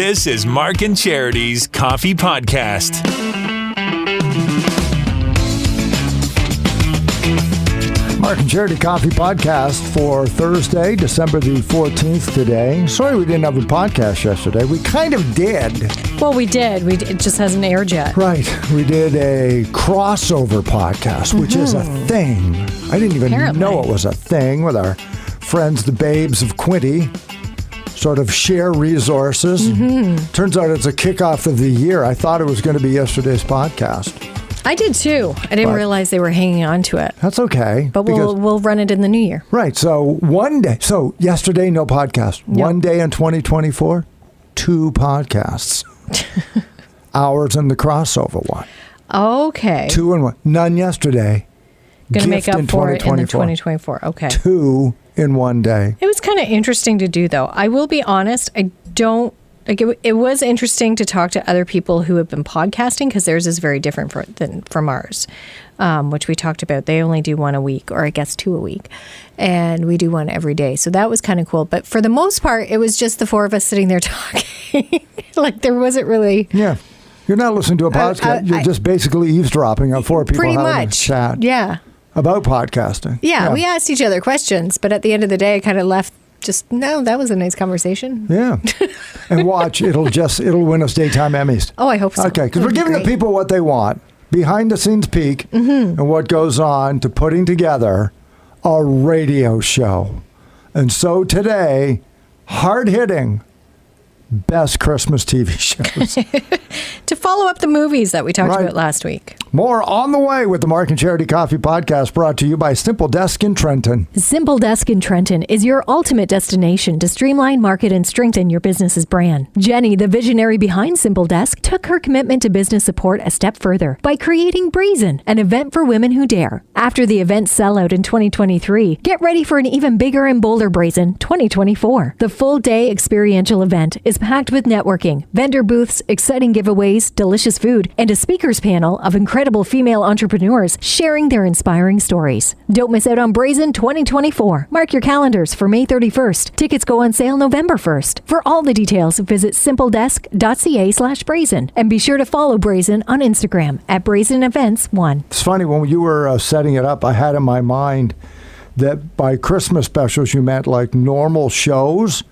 This is Mark and Charity's Coffee Podcast. Mark and Charity Coffee Podcast for Thursday, December the 14th today. Sorry we didn't have a podcast yesterday. We kind of did. Well, we did. It just hasn't aired yet. Right. We did a crossover podcast, which is a thing. I didn't even know it was a thing with our friends, the Babes of Quinte. Sort of share resources. Turns out it's a kickoff of the year. I thought it was going to be yesterday's podcast. I did too. I didn't realize they were hanging on to it. That's okay. But we'll run it in the new year. Right. So one day. So yesterday, no podcast. Yep. One day in 2024, 2 podcasts. Ours and the crossover one. Okay. 2 and 1. None yesterday. Going to make up for it in the 2024. Okay. 2 in one day. It was kind of interesting to do, though. I will be honest. I don't. Like it was interesting to talk to other people who have been podcasting because theirs is very different from ours, which we talked about. They only do one a week, or I guess 2 a week, and we do one every day. So that was kind of cool. But for the most part, it was just the 4 of us sitting there talking. Like there wasn't really... Yeah. You're not listening to a podcast. You're just basically eavesdropping on 4 people having a chat. Yeah. About podcasting. Yeah, we asked each other questions, but at the end of the day, I kind of left that was a nice conversation. Yeah. And watch, it'll win us daytime Emmys. Oh, I hope so. Okay, because we're giving the people what they want. Behind the scenes peek and what goes on to putting together a radio show. And so today, hard-hitting best Christmas TV shows. To follow up the movies that we talked about last week. More on the way with the Mark and Charity Coffee Podcast, brought to you by Simple Desk in Trenton. Simple Desk in Trenton is your ultimate destination to streamline, market, and strengthen your business's brand. Jenny, the visionary behind Simple Desk, took her commitment to business support a step further by creating BRAZEN, an event for women who dare. After the event's sellout in 2023, get ready for an even bigger and bolder BRAZEN 2024. The full-day experiential event is packed with networking, vendor booths, exciting giveaways, delicious food, and a speakers panel of incredible female entrepreneurs sharing their inspiring stories. Don't miss out on BRAZEN 2024. Mark your calendars for May 31st. Tickets go on sale November 1st. For all the details, visit simpledesk.ca/BRAZEN and be sure to follow BRAZEN on Instagram at BRAZEN Events 1. It's funny, when you were setting it up, I had in my mind that by Christmas specials, you meant like normal shows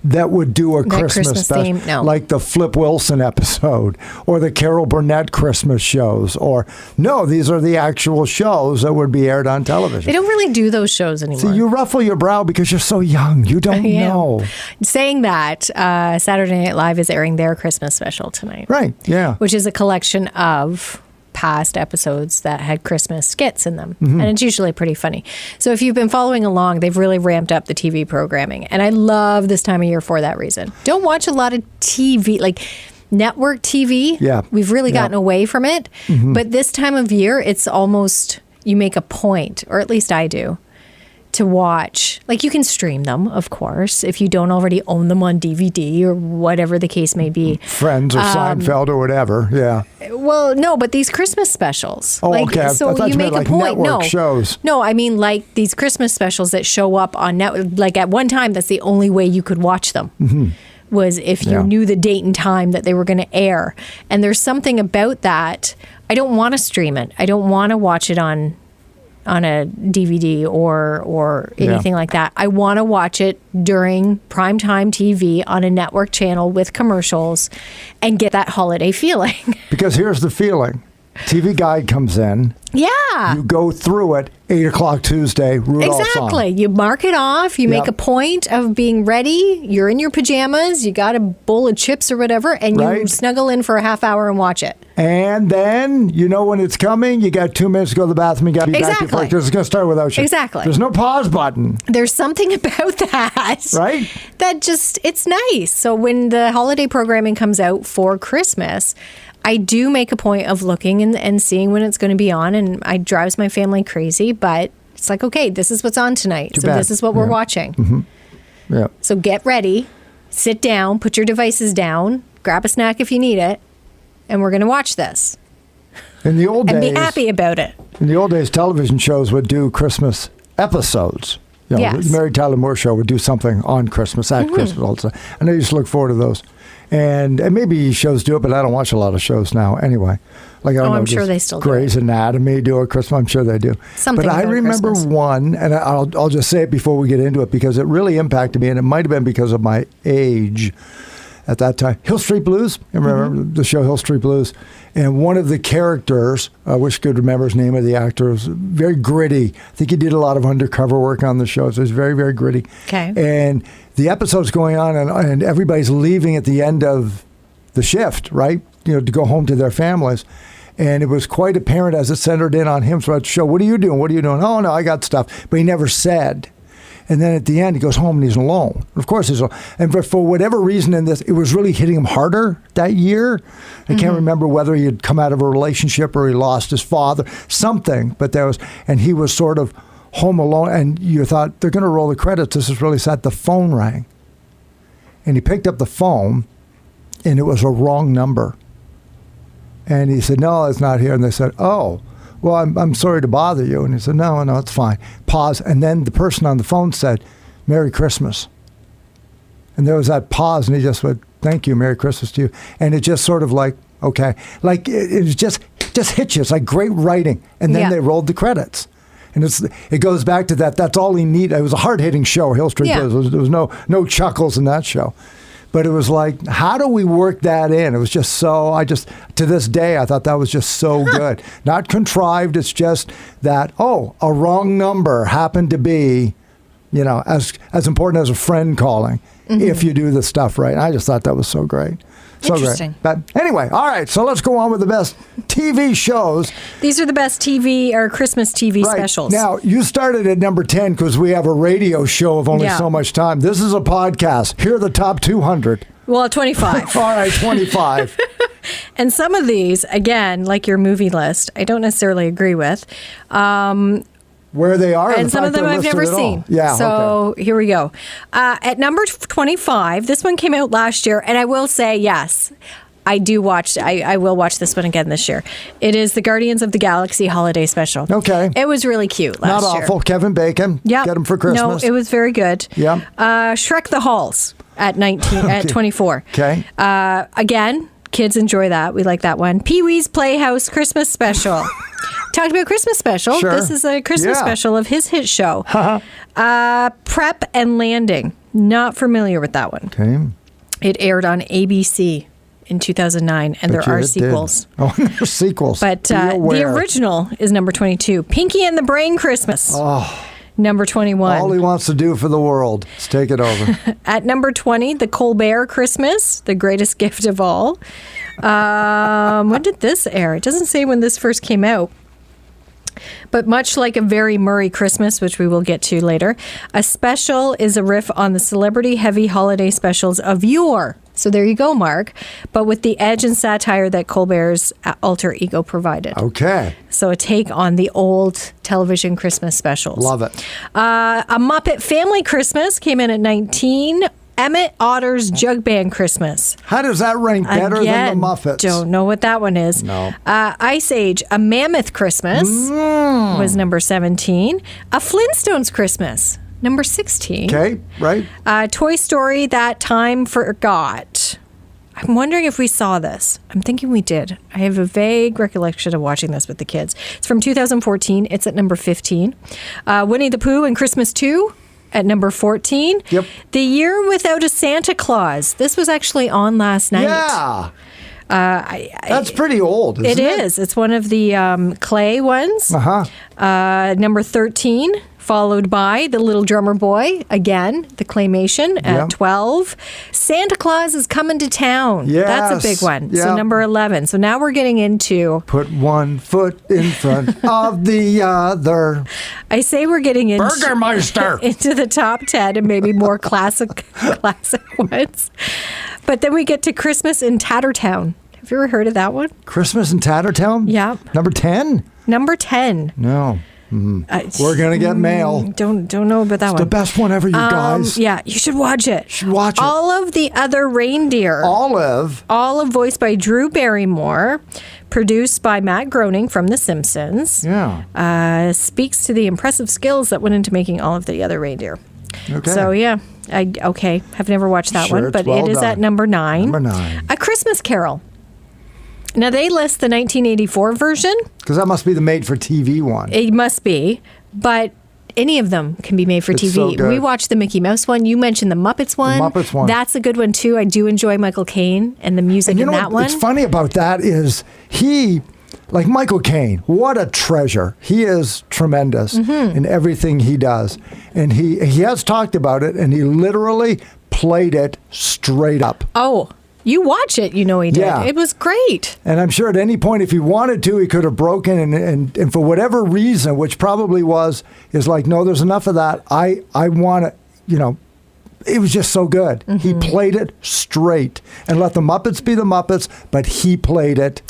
that would do a Christmas special, theme, no. Like the Flip Wilson episode or the Carol Burnett Christmas shows, or no, these are the actual shows that would be aired on television. They don't really do those shows anymore. See, you ruffle your brow because you're so young. You don't know. Saying that, Saturday Night Live is airing their Christmas special tonight. Right, yeah. Which is a collection of past episodes that had Christmas skits in them. And it's usually pretty funny. So if you've been following along, they've really ramped up the TV programming. And I love this time of year for that reason. Don't watch a lot of TV, like network TV. Yeah. We've really gotten away from it. But this time of year, it's almost, you make a point, or at least I do, to watch. Like you can stream them, of course, if you don't already own them on DVD or whatever the case may be. Friends or Seinfeld or whatever, yeah. Well, no, but these Christmas specials. Oh, okay. So I thought you make meant like a point. network shows. No, I mean like these Christmas specials that show up on net. Like at one time, that's the only way you could watch them. Was if you knew the date and time that they were going to air. And there's something about that. I don't want to stream it. I don't want to watch it on a DVD or anything like that. I want to watch it during primetime TV on a network channel with commercials and get that holiday feeling. Because here's the feeling. TV Guide comes in. Yeah. You go through it, 8 o'clock Tuesday, Rudolph's Exactly. on. You mark it off. You make a point of being ready. You're in your pajamas. You got a bowl of chips or whatever, and you snuggle in for a half hour and watch it. And then you know when it's coming. You got 2 minutes to go to the bathroom. You got to be back before because it's going to start without you. Exactly. There's no pause button. There's something about that. Right? That just, it's nice. So when the holiday programming comes out for Christmas, I do make a point of looking and seeing when it's going to be on, and it drives my family crazy, but it's like, okay, this is what's on tonight. This is what we're watching. Yeah. So get ready, sit down, put your devices down, grab a snack if you need it, and we're going to watch this. In the old days, and be happy about it. In the old days, television shows would do Christmas episodes. You know, Yes. the Mary Tyler Moore Show would do something on Christmas, at Christmas all the time. And I used to look forward to those. And maybe shows do it, but I don't watch a lot of shows now anyway. Like, I don't know, I'm sure they still do. Grey's Anatomy do at Christmas. I'm sure they do. Something but I about remember Christmas. one, and I'll just say it before we get into it because it really impacted me, and it might have been because of my age at that time. Hill Street Blues. You remember the show Hill Street Blues? And one of the characters, I wish I could remember his name of the actor, was very gritty. I think he did a lot of undercover work on the show, so it was very, very gritty. Okay. And the episode's going on, and everybody's leaving at the end of the shift, right? You know, to go home to their families. And it was quite apparent as it centered in on him throughout the show. What are you doing? What are you doing? Oh, no, I got stuff. But he never said. And then at the end, he goes home and he's alone. Of course, he's alone. And for whatever reason in this, it was really hitting him harder that year. I can't remember whether he had come out of a relationship or he lost his father, something. But there was, and he was sort of home alone. And you thought, they're going to roll the credits. This is really sad. The phone rang. And he picked up the phone, and it was a wrong number. And he said, no, it's not here. And they said, oh. Well, I'm sorry to bother you. And he said, no, it's fine. Pause. And then the person on the phone said, Merry Christmas. And there was that pause, and he just went, thank you, Merry Christmas to you. And it just sort of like, okay. Like, it was just hit you. It's like great writing. And then they rolled the credits. And it goes back to that. That's all he needed. It was a hard-hitting show, Hill Street Blues. There was no chuckles in that show. But it was like, how do we work that in? It was just so, to this day, I thought that was just so good. Not contrived, it's just that, a wrong number happened to be, as important as a friend calling, if you do the stuff right. I just thought that was so great. So Interesting. Great. But anyway, all right, so let's go on with the best TV shows. These are the best TV or Christmas TV specials. Now, you started at number 10 because we have a radio show of only so much time. This is a podcast. Here are the top 200. Well, 25. All right, 25. And some of these, again, like your movie list, I don't necessarily agree with. Where they are, and some of them I've never seen. Yeah. So here we go. At number 25, this one came out last year, and I will say yes. I do watch. I will watch this one again this year. It is the Guardians of the Galaxy Holiday Special. Okay. It was really cute last year. Not awful. Kevin Bacon. Yeah. Get him for Christmas. No, it was very good. Yeah. Shrek the Halls at 19 at 24. Okay. Again, kids enjoy that. We like that one. Pee-wee's Playhouse Christmas Special. Talked about Christmas special. Sure. This is a Christmas special of his hit show. Prep and Landing. Not familiar with that one. Okay. It aired on ABC in 2009, and there are sequels. Oh, there's sequels. But the original is number 22. Pinky and the Brain Christmas. Oh. Number 21. All he wants to do for the world is take it over. At number 20, The Colbert Christmas, the greatest gift of all. When did this air? It doesn't say when this first came out. But much like a Very Murray Christmas, which we will get to later, a special is a riff on the celebrity-heavy holiday specials of yore. So there you go, Mark. But with the edge and satire that Colbert's alter ego provided. Okay. So a take on the old television Christmas specials. Love it. A Muppet Family Christmas came in at 19. Emmett Otter's Jug Band Christmas. How does that rank better than the Muppets? Don't know what that one is. No. Ice Age, A Mammoth Christmas was number 17. A Flintstones Christmas, number 16. Okay, right. Toy Story, That Time Forgot. I'm wondering if we saw this. I'm thinking we did. I have a vague recollection of watching this with the kids. It's from 2014. It's at number 15. Winnie the Pooh and Christmas 2. At number 14, Yep. The Year Without a Santa Claus. This was actually on last night. Yeah. That's pretty old, isn't it? It is. It's one of the clay ones. Number 13, followed by The Little Drummer Boy, again, the claymation at 12. Santa Claus is Coming to Town. Yes. That's a big one. Yep. So number 11. So now we're getting into... Put one foot in front of the other. I say we're getting into... Burgermeister. into the top 10 and maybe more classic ones. But then we get to Christmas in Tattertown. Have you ever heard of that one? Christmas in Tattertown? Yeah. Number 10? Number 10. No. We're going to get mail. Don't know about that one. The best one ever, you guys. Yeah, you should watch it. Watch it. All of the Other Reindeer. Olive voiced by Drew Barrymore, produced by Matt Groening from The Simpsons. Yeah. Speaks to the impressive skills that went into making All of the Other Reindeer. Okay. So, yeah. Have never watched that one, but well it is done. at number 9. Number 9. A Christmas Carol. Now, they list the 1984 version. Because that must be the made-for-TV one. It must be, but any of them can be made for TV. So good. We watched the Mickey Mouse one. You mentioned the Muppets one. The Muppets one. That's a good one, too. I do enjoy Michael Caine and the music in that one. What's funny about that is like Michael Caine, what a treasure. He is tremendous in everything he does. And he has talked about it, and he literally played it straight up. Oh, you watch it, he did. Yeah. It was great. And I'm sure at any point, if he wanted to, he could have broken and for whatever reason, which probably is like, no, there's enough of that. I want to, it was just so good. He played it straight and let the Muppets be the Muppets, but he played it.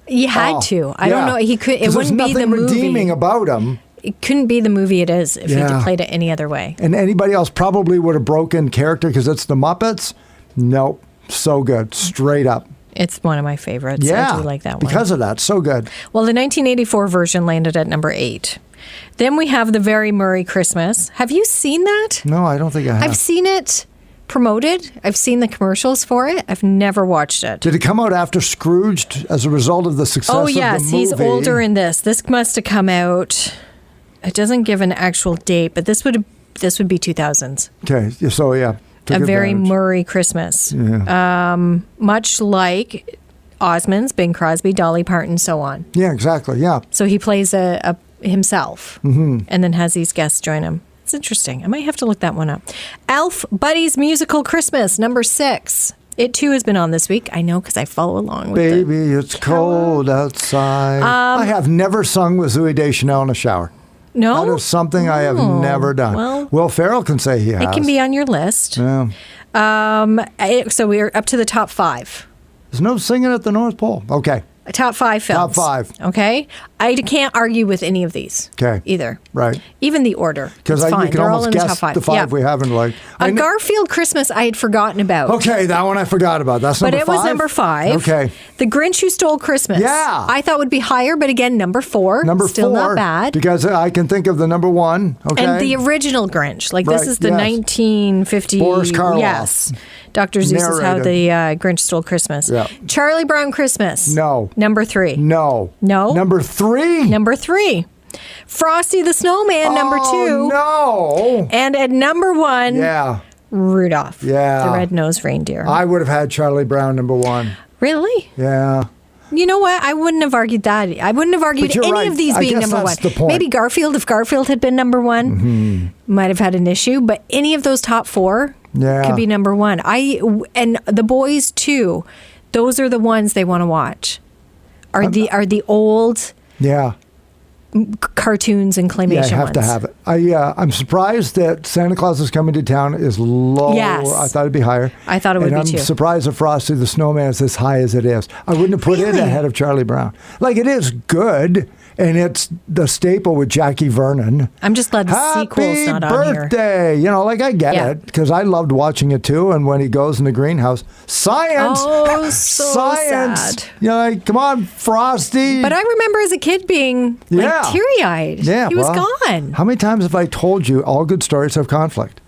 He had to. I don't know. He could. It wouldn't be the movie. There's nothing redeeming about him. It couldn't be the movie it is if he had played it any other way. And anybody else probably would have broken character because it's the Muppets. Nope. So good. Straight up. It's one of my favorites. Yeah. I do like that one. Because of that. So good. Well, the 1984 version landed at number 8. Then we have The Very Merry Christmas. Have you seen that? No, I don't think I have. I've seen it promoted. I've seen the commercials for it. I've never watched it. Did it come out after Scrooged as a result of the success of the movie? Oh, yes. He's older in this. This must have come out. It doesn't give an actual date, but this would be 2000s. Okay. So, yeah. A Very Merry Christmas. Yeah. Much like Osmonds, Bing Crosby, Dolly Parton, so on. Yeah, exactly. Yeah. So he plays a himself and then has these guests join him. It's interesting. I might have to look that one up. Elf Buddy's Musical Christmas, number 6. It, too, has been on this week. I know because I follow along with Baby, it's cold outside. I have never sung with Zooey Deschanel in a shower. No? That is something I have never done. Well, Will Ferrell can say he has. It can be on your list. Yeah. So we're up to the top 5. There's no singing at the North Pole. Okay. Top 5 films. Top 5. Okay. I can't argue with any of these. Okay. Either. Right. Even the order. Because you can almost guess the 5 we haven't liked. A Garfield Christmas I had forgotten about. Okay, that one I forgot about. That's number 5? But it was number 5. Okay. The Grinch Who Stole Christmas. Yeah. I thought would be higher, but again, number 4. Number Still 4. not bad. Because I can think of the number 1. Okay. And the original Grinch. Like this is the 1950. Boris Karloff. Yes. Dr. Seuss is How the Grinch Stole Christmas. Yeah. Charlie Brown Christmas. No. Number 3. No. No. Number 3. Number 3. Frosty the Snowman, number 2. No. And at number 1, Yeah. Rudolph. Yeah. The red-nosed reindeer. I would have had Charlie Brown number 1. Really? Yeah. You know what? I wouldn't have argued that. I wouldn't have argued any right. of these I being guess number that's 1. the point. Maybe Garfield, if Garfield had been number 1, might have had an issue. But any of those top 4 could be number 1. And the boys too. Those are the ones they want to watch. Are the old cartoons and claymation Yeah, I have ones. to have it. I'm surprised that Santa Claus is Coming to Town is low. Yes. I thought it'd be higher. I thought it would and be I'm too. surprised that Frosty the Snowman is as high as it is. I wouldn't have put it ahead of Charlie Brown. Like, it is good, and it's the staple with Jackie Vernon. I'm just glad the sequel's not on here. Happy birthday! You know, like, I get it, because I loved watching it too, and when he goes in the greenhouse, science! Oh, so science! sad. You know, like, come on, Frosty! But I remember as a kid being teary-eyed. Yeah, he was gone. How many times have I told you all good stories have conflict?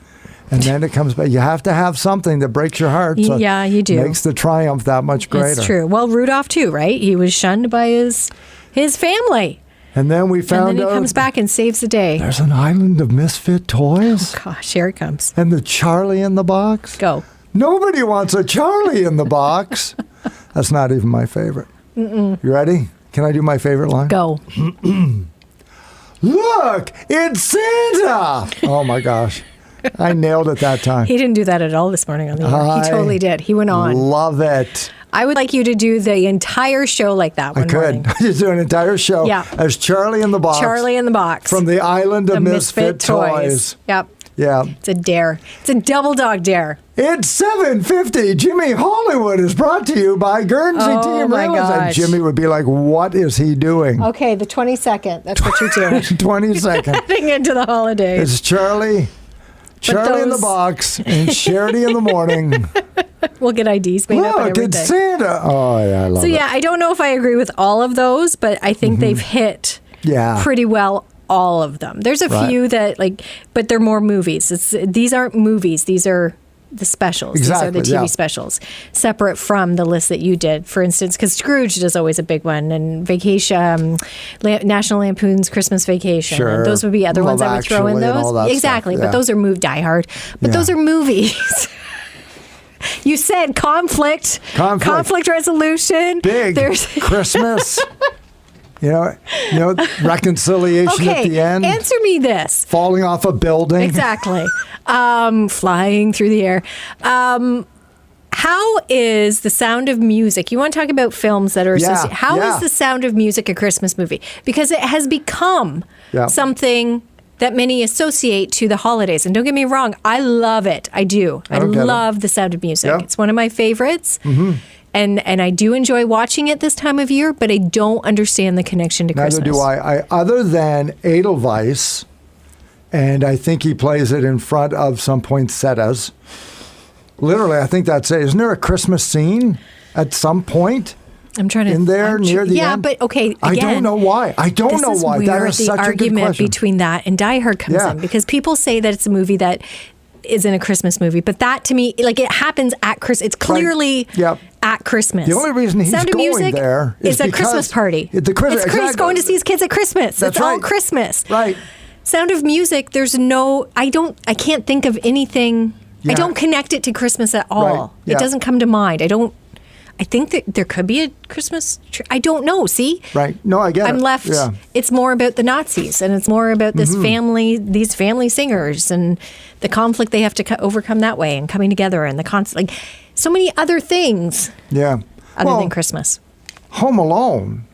And then it comes back. You have to have something that breaks your heart. So yeah, you do. Makes the triumph that much greater. It's true. Well, Rudolph too, right? He was shunned by his family. And then we found out. And then he comes back and saves the day. There's an island of misfit toys. Oh, gosh, here it comes. And the Charlie in the box. Go. Nobody wants a Charlie in the box. That's not even my favorite. You ready? Can I do my favorite line? Go. Look, it's Santa! Oh my gosh. I nailed it that time. He didn't do that at all this morning on the air. He totally did. He went on. Love it. I would like you to do the entire show like that one morning. I could. Just do an entire show as Charlie in the Box. Charlie in the Box. From the Island of Misfit Toys. Yep. Yeah. It's a dare. It's a double dog dare. It's 7:50. Jimmy Hollywood is brought to you by Guernsey Team my Reels. And gosh. Jimmy would be like, what is he doing? Okay, the 22nd. That's what you're doing. 22nd. Heading into the holidays. It's Charlie in the box and Charity in the morning. We'll get IDs made up and Look, everything. it's Santa. Oh, yeah, I love it. So yeah, I don't know if I agree with all of those, but I think they've hit pretty well all of them. There's a few that but they're more movies. These aren't movies. These are the specials. Exactly, These are the TV specials, separate from the list that you did. For instance, because Scrooge is always a big one, and Vacation, National Lampoon's Christmas Vacation. Sure. And those would be other Love ones I would throw in Actually and all those. that Exactly, stuff, but those are Die Hard. But those are movies. You said conflict resolution. Big. There's Christmas. You know, reconciliation at the end. Answer me this. Falling off a building. Exactly. Flying through the air. How is The Sound of Music? You want to talk about films that are associated. How is The Sound of Music a Christmas movie? Because it has become something that many associate to the holidays. And don't get me wrong, I love it. I do. I love The Sound of Music. Yep. It's one of my favorites. Mm-hmm. And I do enjoy watching it this time of year, but I don't understand the connection to Christmas. Neither do I. Other than Edelweiss, and I think he plays it in front of some poinsettias. Literally, I think that's it. Isn't there a Christmas scene at some point? I'm trying to in there near the end. Yeah, but okay. Again, I don't know why. That is such a good question. The argument between that and Die Hard comes in, because people say that it's a movie that isn't a Christmas movie, but that to me, it happens at Christmas. It's clearly at Christmas. The only reason he's Sound of going Music there is a Christmas party. It's He's going to see his kids at Christmas. That's it's all Christmas. Right. Sound of Music. There's no. I can't think of anything. I don't connect it to Christmas at all. Right. Yeah. It doesn't come to mind. I think that there could be a Christmas tree. I don't know. See? Right. No, I get it. I'm left. Yeah. It's more about the Nazis, and it's more about this family, these family singers, and the conflict they have to overcome that way, and coming together, and the so many other things. Yeah. Other than Christmas. Home Alone,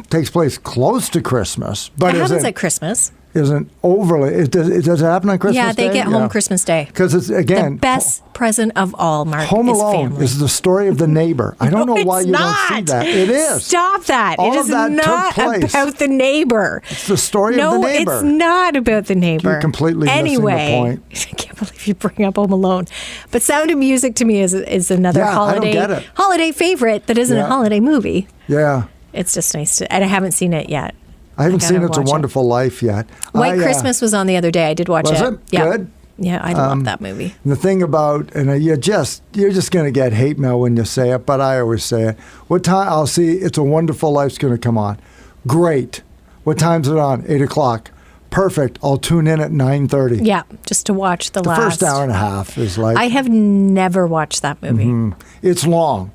takes place close to Christmas, but it happens at Christmas. Isn't overly. It does happen on Christmas Day? Yeah, they get home Christmas Day. Because it's, again, the best present of all, Mark. Home Alone family. is the story of the neighbor. I don't know why you don't see that. It is. Stop that. All it is of that not took place. about the neighbor. It's the story of the neighbor. No, it's not about the neighbor. You're completely missing the point. I can't believe you bring up Home Alone. But Sound of Music to me is another holiday favorite that isn't a holiday movie. Yeah. It's just nice to, and I haven't seen it yet. I haven't seen It's a Wonderful Life yet. White Christmas was on the other day. I did watch it. Was it? Yeah. Good? Yeah, I love that movie. And the thing about, and you're just going to get hate mail when you say it, but I always say it. What time? I'll see It's a Wonderful Life's going to come on. Great. What time's it on? 8 o'clock. Perfect. I'll tune in at 9:30. Yeah, just to watch the last. The first hour and a half is like. I have never watched that movie. Mm-hmm. It's long.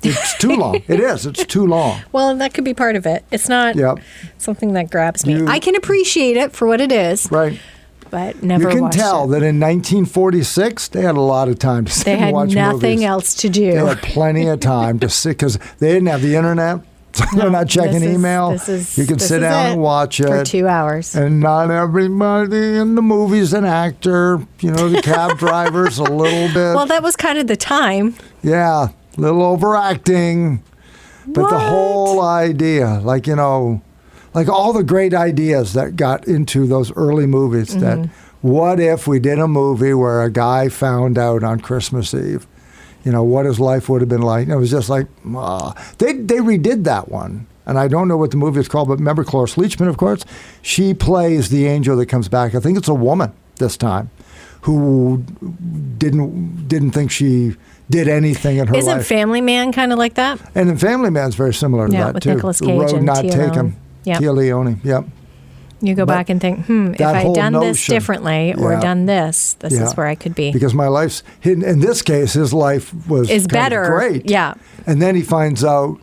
It's too long. It is. It's too long. Well, that could be part of it. It's not something that grabs me. I can appreciate it for what it is. Right. But never watched it. You can tell that in 1946, they had a lot of time to sit and watch movies. They had nothing else to do. They had plenty of time to sit because they didn't have the internet. So they're not checking email. You can sit down and watch it. For 2 hours. And not everybody in the movie's an actor. The cab driver's a little bit. Well, that was kind of the time. Yeah. A little overacting, but the whole idea, like all the great ideas that got into those early movies, that what if we did a movie where a guy found out on Christmas Eve, what his life would have been like. And it was just like, they redid that one. And I don't know what the movie is called, but remember Cloris Leachman, of course? She plays the angel that comes back. I think it's a woman this time who didn't think she did anything in her life. Isn't Family Man kind of like that? And then Family Man's very similar to that, with too. Nicolas Cage Road and Not Tia Taken. Tia Leone, yep. You go back and think, if I'd done this differently or done this is where I could be. Because my life's hidden. In this case, his life is better. Great. Yeah. And then he finds out,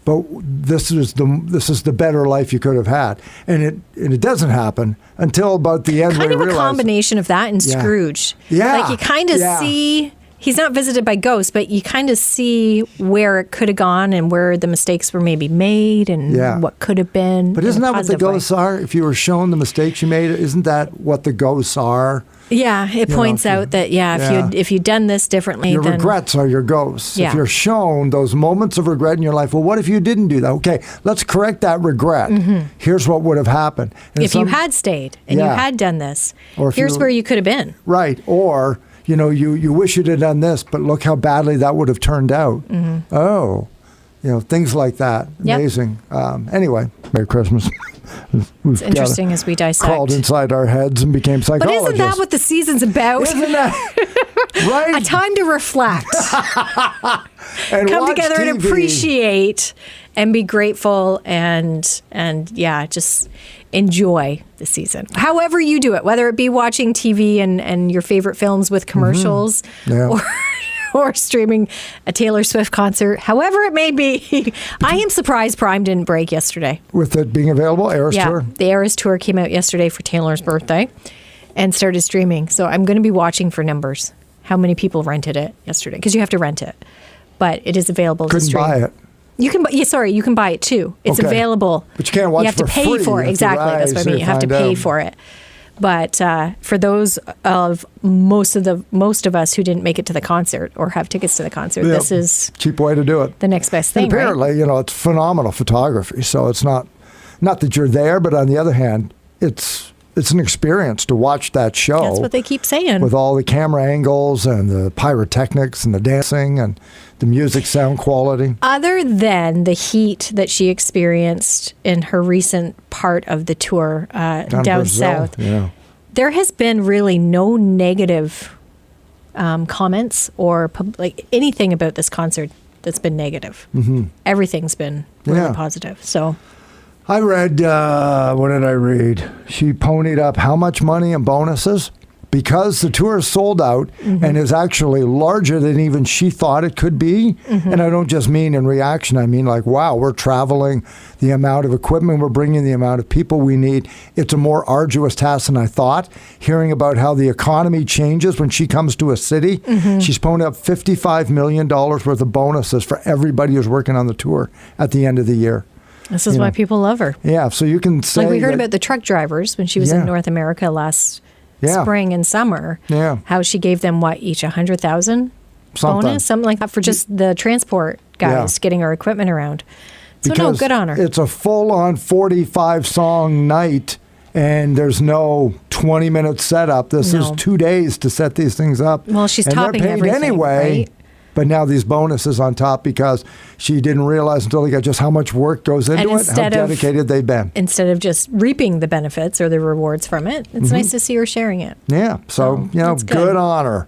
but this is the better life you could have had. And it doesn't happen until about the end. Kind of a combination of that and Scrooge. Yeah. Like you kind of see. He's not visited by ghosts, but you kind of see where it could have gone and where the mistakes were maybe made and what could have been. But isn't that what the ghosts are? If you were shown the mistakes you made, isn't that what the ghosts are? Yeah, it points out that, if you'd done this differently, your then regrets are your ghosts. Yeah. If you're shown those moments of regret in your life, well, what if you didn't do that? Okay, let's correct that regret. Here's what would have happened. And if you had stayed and you had done this, here's where you could have been. Right. Or, you wish you'd have done this, but look how badly that would have turned out. Oh, things like that. Yep. Amazing. Anyway, Merry Christmas. It's interesting as we dissect. Crawled inside our heads and became psychologists. But isn't that what the season's about? Isn't that right? A time to reflect. And come watch together TV. and appreciate and be grateful and just enjoy the season. However you do it, whether it be watching TV and your favorite films with commercials or streaming a Taylor Swift concert, however it may be. I am surprised Prime didn't break yesterday. With it being available, Eras Tour? The Eras Tour came out yesterday for Taylor's birthday and started streaming. So I'm going to be watching for numbers. How many people rented it yesterday? Because you have to rent it. But it is available to stream. Couldn't buy it. You can, you can buy it too. It's available. But you can't watch it for free. You have to pay for it. Exactly. That's what I mean. You have to pay for it. But for those of most of us who didn't make it to the concert or have tickets to the concert, this is cheap way to do it. The next best thing. And apparently, it's phenomenal photography. So it's not that you're there, but on the other hand, it's an experience to watch that show. That's what they keep saying. With all the camera angles and the pyrotechnics and the dancing and the music sound quality. Other than the heat that she experienced in her recent part of the tour down south, there has been really no negative comments or anything about this concert that's been negative. Everything's been really positive. So I read, what did I read? She ponied up how much money in bonuses? Because the tour is sold out and is actually larger than even she thought it could be. And I don't just mean in reaction. I mean wow, we're traveling, the amount of equipment we're bringing, the amount of people we need. It's a more arduous task than I thought. Hearing about how the economy changes when she comes to a city. She's ponied up $55 million worth of bonuses for everybody who's working on the tour at the end of the year. This is why people love her. Yeah, so you can say we heard about the truck drivers when she was in North America last spring and summer. Yeah. How she gave them each $100,000 bonus, something like that for just the transport guys getting her equipment around. So because good on her. It's a full-on 45-song night, and there's no 20-minute setup. This is 2 days to set these things up. Well, she's and topping they're paid everything, anyway. right? But now these bonuses on top because she didn't realize until they got just how much work goes into it, how dedicated they've been. Instead of just reaping the benefits or the rewards from it, it's nice to see her sharing it. Yeah, so good on her.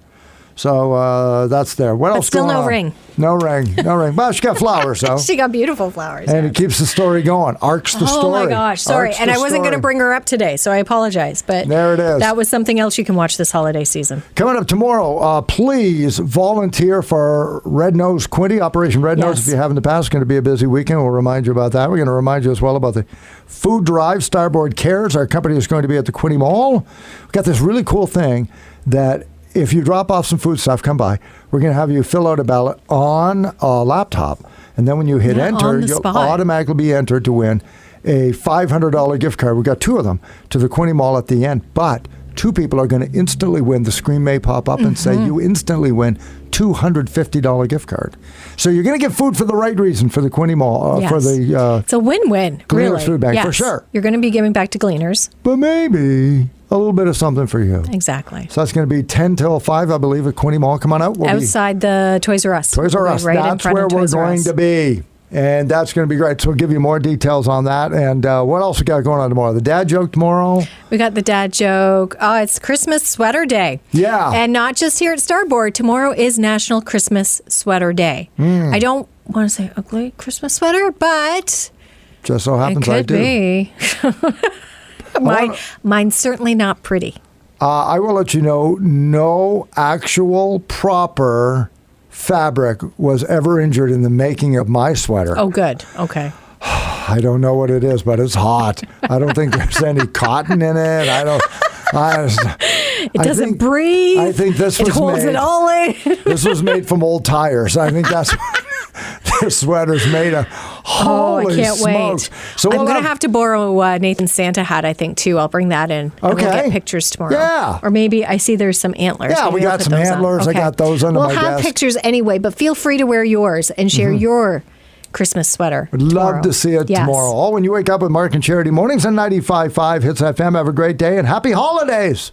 So that's there. What else still going on? ring. No ring. Well, she got flowers, though. She got beautiful flowers. And it keeps the story going. Arcs the story. Oh, my gosh. Sorry. And I wasn't going to bring her up today, so I apologize. But there it is. That was something else you can watch this holiday season. Coming up tomorrow, please volunteer for Red Nose Quinte, Operation Red Nose. If you have in the past, it's going to be a busy weekend. We'll remind you about that. We're going to remind you as well about the food drive. Starboard Cares, our company, is going to be at the Quinte Mall. We've got this really cool thing that if you drop off some food stuff, come by. We're going to have you fill out a ballot on a laptop. And then when you hit enter, you'll automatically be entered to win a $500 gift card. We've got 2 of them to the Quinte Mall at the end. But 2 people are going to instantly win. The screen may pop up and say you instantly win $250 gift card. So you're going to get food for the right reason for the Quinte Mall. For the it's a win-win, Gleaners really. Food Bank, for sure. You're going to be giving back to Gleaners. But maybe a little bit of something for you. Exactly. So that's going to be 10 till 5, I believe, at Quinte Mall. Come on out. Outside the Toys R Us. Toys R Us. Right that's where we're going to be. And that's going to be great. So we'll give you more details on that. And what else we got going on tomorrow? The dad joke tomorrow? We got the dad joke. Oh, it's Christmas Sweater Day. Yeah. And not just here at Starboard. Tomorrow is National Christmas Sweater Day. I don't want to say ugly Christmas sweater, but just so happens I do. It could be. Mine's certainly not pretty. I will let you know, no actual proper fabric was ever injured in the making of my sweater. Oh, good. Okay. I don't know what it is, but it's hot. I don't think there's any cotton in it. It doesn't breathe. I think this was holds it all in. This was made from old tires. I think that's what this sweater's made of. Holy I can't smokes. wait. So I'm we'll going to have to borrow Nathan's Santa hat, I think, too. I'll bring that in. And we'll get pictures tomorrow. Yeah. Or maybe I see there's some antlers. Yeah, Maybe we I'll got put some those on. antlers. I got those under my We'll have desk. pictures anyway, but feel free to wear yours and share your Christmas sweater. Would love to see it tomorrow. All when you wake up with Mark and Charity mornings on 95.5 Hits FM. Have a great day and happy holidays.